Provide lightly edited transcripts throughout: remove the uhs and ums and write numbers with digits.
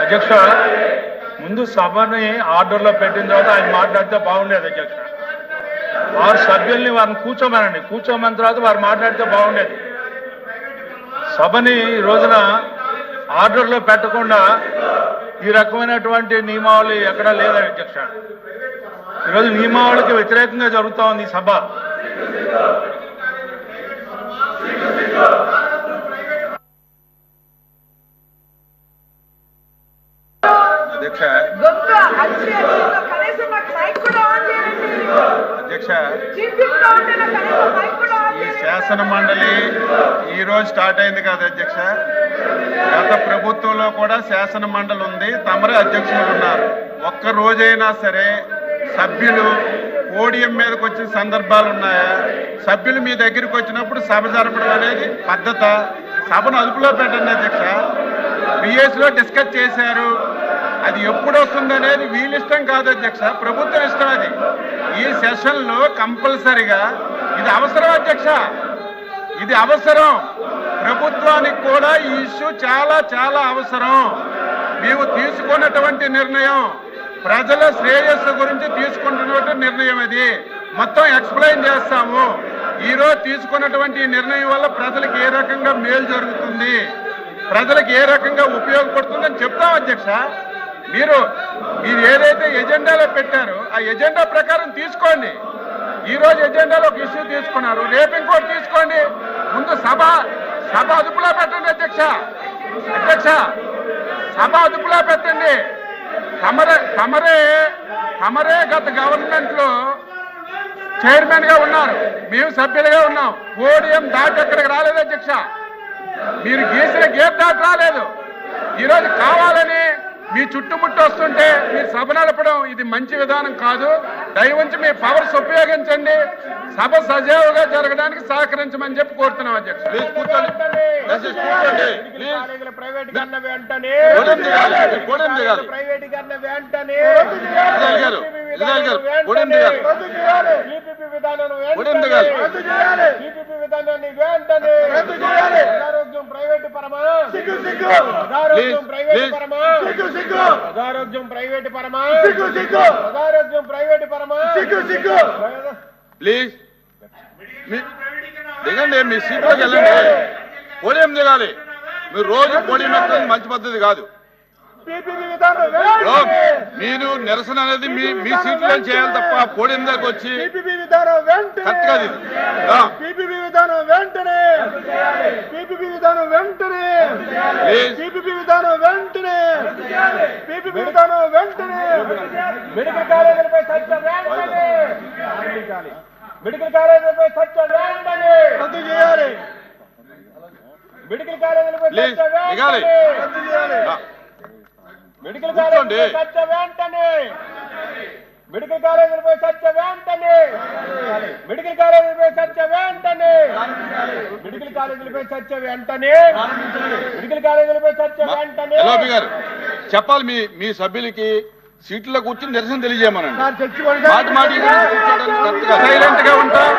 అధ్యక్ష, ముందు సభని ఆర్డర్లో పెట్టిన తర్వాత ఆయన మాట్లాడితే బాగుండేది అధ్యక్ష. వారి సభ్యుల్ని వారిని కూర్చోమని తర్వాత వారు మాట్లాడితే బాగుండేది. సభని ఈ రోజున ఆర్డర్లో పెట్టకుండా ఈ రకమైనటువంటి నియమావళి ఎక్కడా లేదని అధ్యక్ష. ఈరోజు నియమావళికి వ్యతిరేకంగా జరుగుతూ ఉంది ఈ సభ. అధ్యక్ష అధ్యక్ష ఈ శాసన మండలి ఈ రోజు స్టార్ట్ అయింది కదా అధ్యక్ష. గత ప్రభుత్వంలో కూడా శాసన మండలి ఉంది, తమరే అధ్యక్షులు ఉన్నారు. ఒక్క రోజైనా సరే సభ్యులు పోడియం మీదకి వచ్చిన సందర్భాలు ఉన్నాయా? సభ్యులు మీ దగ్గరికి వచ్చినప్పుడు సభ జరపడం అనేది పద్ధత. సభను అదుపులో పెట్టండి అధ్యక్ష. బిఎస్లో డిస్కస్ చేశారు, అది ఎప్పుడు వస్తుంది అనేది వీళ్ళ ఇష్టం కాదు అధ్యక్ష, ప్రభుత్వం ఇష్టం. అది ఈ సెషన్లో కంపల్సరిగా ఇది అవసరం అధ్యక్ష, ఇది అవసరం. ప్రభుత్వానికి కూడా ఈ ఇష్యూ చాలా చాలా అవసరం. మేము తీసుకున్నటువంటి నిర్ణయం ప్రజల శ్రేయస్సు గురించి తీసుకుంటున్నటువంటి నిర్ణయం. అది మొత్తం ఎక్స్ప్లెయిన్ చేస్తాము. ఈరోజు తీసుకున్నటువంటి నిర్ణయం వల్ల ప్రజలకు ఏ రకంగా మేలు జరుగుతుంది, ప్రజలకు ఏ రకంగా ఉపయోగపడుతుందని చెప్తాం అధ్యక్ష. మీరు ఏదైతే ఎజెండాలో పెట్టారో ఆ ఎజెండా ప్రకారం తీసుకోండి. ఈ రోజు ఎజెండాలో ఒక ఇష్యూ తీసుకున్నారు, రేపు ఇంకోటి తీసుకోండి. ముందు సభ అదుపులో పెట్టండి అధ్యక్ష. సభ అదుపులో పెట్టండి. తమరే గత గవర్నమెంట్ లో చైర్మన్ గా ఉన్నారు, మేము సభ్యులుగా ఉన్నాం. పోడియం దాటి ఎక్కడికి రాలేదు అధ్యక్ష. మీరు గీసిన గేట్ దాటి రాలేదు. ఈరోజు కావాలని మీ చుట్టుముట్టు వస్తుంటే మీరు సభ నడపడం ఇది మంచి విధానం కాదు. దయవుంచి మీ పవర్స్ ఉపయోగించండి, సభ సజావుగా జరగడానికి సహకరించమని చెప్పి కోరుతున్నాం అధ్యక్ష. ప్రజారోగ్యం ప్రైవేటు పరమా, ప్రజారోగ్యం ప్రైవేటు పరమా. ప్లీజ్ దిగండి, మీ సీట్లోకి వెళ్ళండి. పోడియం దిగాలి. మీరు రోజు పోడియం ఎక్కడం మంచి పద్ధతి కాదు. మీరు నిరసన అనేది మీ సీట్లో చేయాలి తప్ప పోడియం దగ్గర వచ్చి కరెక్ట్ కాదు ఇది. మెడికల్ కాలేజీలపై చర్చ వెంటనే, మెడికల్ కాలేజీలపై చర్చ వెంటనే రద్దు చేయాలి. మెడికల్ కాలేజీలపై చర్చ వెంటనే, మెడికల్ కాలేజీలపై చర్చ వెంటనే, మెడికల్ కాలేజీలపై చర్చ వెంటనే, మెడికల్ కాలేజీలపై చర్చ వెంటనే, మెడికల్ కాలేజీలపై చర్చ వెంటనే, మెడికల్ కాలేజీలపై చర్చ వెంటనే. చెప్పాలి మీ సభ్యులకి సీట్లో కూర్చొని నిరసన తెలియజేయమనండి. సైలెంట్ గా ఉంటాం,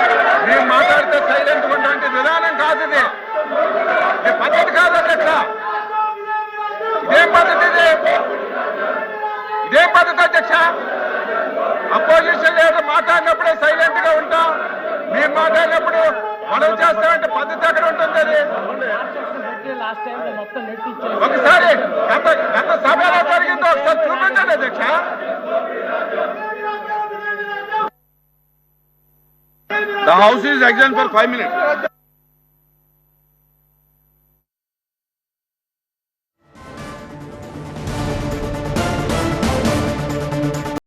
మేము మాట్లాడితే సైలెంట్ గా ఉంటాం. విధానం కాదు ఇది, పద్ధతి కాదు అధ్యక్ష. ఇదేం పద్ధతి ఇదేం పద్ధతి అధ్యక్ష? అపోజిషన్ లీడర్ మాట్లాడినప్పుడే సైలెంట్ గా ఉంటాం, మేము మాట్లాడినప్పుడు మనం చేస్తామంటే పద్ధతి ఎక్కడ ఉంటుంది? అది ఒకసారి గత సభ ఎలా జరిగిందో ఒకసారి చూపించండి అధ్యక్ష. The house is adjourned for 5 minutes.